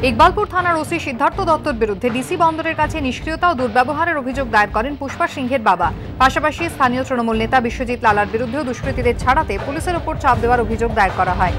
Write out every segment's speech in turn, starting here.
ইকবালপুর থানার ওসি সিদ্ধার্থ দত্তর বিরুদ্ধে ডিসি বন্দরের কাছে নিষ্ক্রিয়তা ও দুর্ব্যবহারের অভিযোগ দায়ের করেন পুষ্পা সিংহের বাবা। পাশাপাশি স্থানীয় তৃণমূল নেতা বিশ্বজিৎ লালার বিরুদ্ধেও দুষ্কৃতীদের ছাড়াতে পুলিশের ওপর চাপ দেওয়ার অভিযোগ দায়ের করা হয়।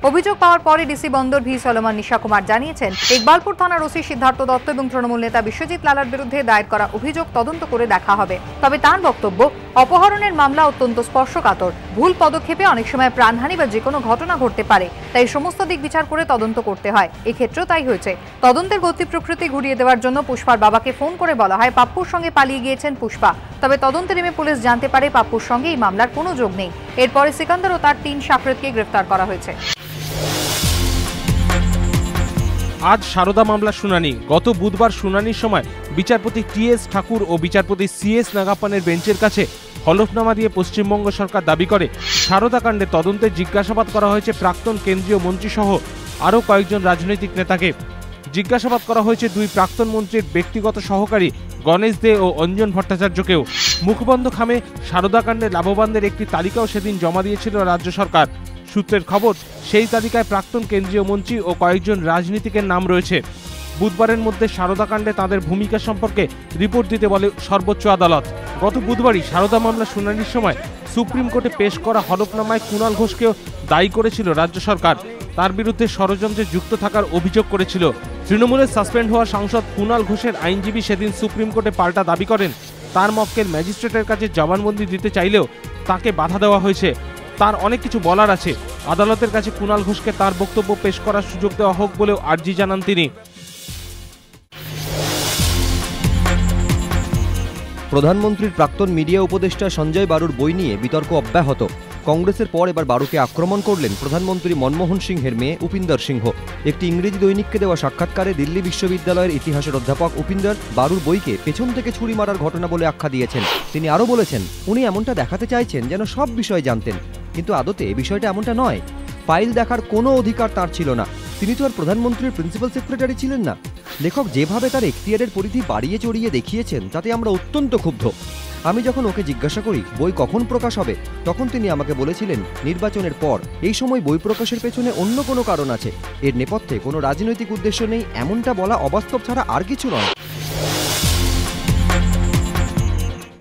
অভিযোগ পাওয়ার পরে ডিসি বন্দর ভি সলোমন নিশা কুমার জানিয়েছেন, ইকবালপুর থানার ওসি সিদ্ধার্থ দত্ত এবং তৃণমূল নেতা বিশ্বজিৎ লালার বিরুদ্ধে দায়ের করা অভিযোগ তদন্ত করে দেখা হবে। তবে তাঁর বক্তব্য, অপহরণের মামলা অত্যন্ত স্পর্শকাতর, ভুল পদক্ষেপে অনেক সময় প্রাণহানি বা যে কোনো ঘটনা ঘটতে পারে, তাই সমস্ত দিক বিচার করে তদন্ত করতে হয়। এক্ষেত্রেও তাই হয়েছে। তদন্তের গতি প্রকৃতি ঘুরিয়ে দেওয়ার জন্য পুষ্পার বাবাকে ফোন করে বলা হয় পাপ্পুর সঙ্গে পালিয়ে গিয়েছেন পুষ্পা। তবে তদন্তে নেমে পুলিশ জানতে পারে পাপ্পুর সঙ্গে এই মামলার কোনো যোগ নেই। এরপরে সিকান্দার ও তার ৩ সাকরেদকে গ্রেফতার করা হয়েছে। আজ সারদা মামলার শুনানি। গত বুধবার শুনানির সময় বিচারপতি টি.এস. ঠাকুর ও বিচারপতি সি.এস. নাগাপ্পানের বেঞ্চের কাছে হলফনামা দিয়ে পশ্চিমবঙ্গ সরকার দাবি করে সারদা কাণ্ডে তদন্তে জিজ্ঞাসাবাদ করা হয়েছে প্রাক্তন কেন্দ্রীয় মন্ত্রী সহ আরও কয়েকজন রাজনৈতিক নেতাকে। জিজ্ঞাসাবাদ করা হয়েছে 2 প্রাক্তন মন্ত্রীর ব্যক্তিগত সহকারী গণেশ দে ও অঞ্জন ভট্টাচার্যকেও। মুখবন্ধ খামে সারদা কাণ্ডে লাভবানদের একটি তালিকাও সেদিন জমা দিয়েছিল রাজ্য সরকার। সূত্রের খবর, সেই তালিকায় প্রাক্তন কেন্দ্রীয় মন্ত্রী ও কয়েকজন রাজনীতিকের নাম রয়েছে। বুধবারের মধ্যে সারদা কাণ্ডে তাদের ভূমিকা সম্পর্কে রিপোর্ট দিতে বলে সর্বোচ্চ আদালত। গত বুধবারই সারদা মামলা শুনানির সময় সুপ্রিম কোর্টে পেশ করা হলফনামায় কুণাল ঘোষকেও দায়ী করেছিল রাজ্য সরকার। তার বিরুদ্ধে ষড়যন্ত্রে যুক্ত থাকার অভিযোগ করেছিল। তৃণমূলের সাসপেন্ড হওয়া সাংসদ কুণাল ঘোষের আইনজীবী সেদিন সুপ্রিম কোর্টে পাল্টা দাবি করেন, তার মক্কেল ম্যাজিস্ট্রেটের কাছে জবানবন্দি দিতে চাইলেও তাকে বাধা দেওয়া হয়েছে। তার অনেক কিছু বলার আছে, আদালতের কাছে কুণাল ঘোষকে তার বক্তব্য পেশ করার সুযোগ দেওয়া হোক বলেও আর্জি জানান তিনি। প্রধানমন্ত্রীর প্রাক্তন মিডিয়া উপদেষ্টা সঞ্জয় বারুর বই নিয়ে বিতর্ক অব্যাহত। কংগ্রেসের পর এবার বারুকে আক্রমণ করলেন প্রধানমন্ত্রী মনমোহন সিংহের মেয়ে উপিন্দর সিংহ। একটি ইংরেজি দৈনিককে দেওয়া সাক্ষাৎকারে দিল্লি বিশ্ববিদ্যালয়ের ইতিহাসের অধ্যাপক উপিন্দর বারুর বইকে পেছন থেকে ছুরি মারার ঘটনা বলে আখ্যা দিয়েছেন। তিনি আরও বলেছেন, উনি এমনটা দেখাতে চাইছেন যেন সব বিষয় জানতেন, কিন্তু আদতে বিষয়টা এমনটা নয়। ফাইল দেখার কোনো অধিকার তার ছিল না। তিনি তো আর প্রধানমন্ত্রীর প্রিন্সিপাল সেক্রেটারি ছিলেন না। লেখক যেভাবে তার এখতিয়ারের পরিধি বাড়িয়ে চড়িয়ে দেখিয়েছেন, তাতে আমরা অত্যন্ত ক্ষুব্ধ। আমি যখন ওকে জিজ্ঞাসা করি বই কখন প্রকাশ হবে, তখন তিনি আমাকে বলেছিলেন নির্বাচনের পর। এই সময় বই প্রকাশের পেছনে অন্য কোনো কারণ আছে। এর নেপথ্যে কোনো রাজনৈতিক উদ্দেশ্য নেই, এমনটা বলা অবাস্তব ছাড়া আর কিছু নয়।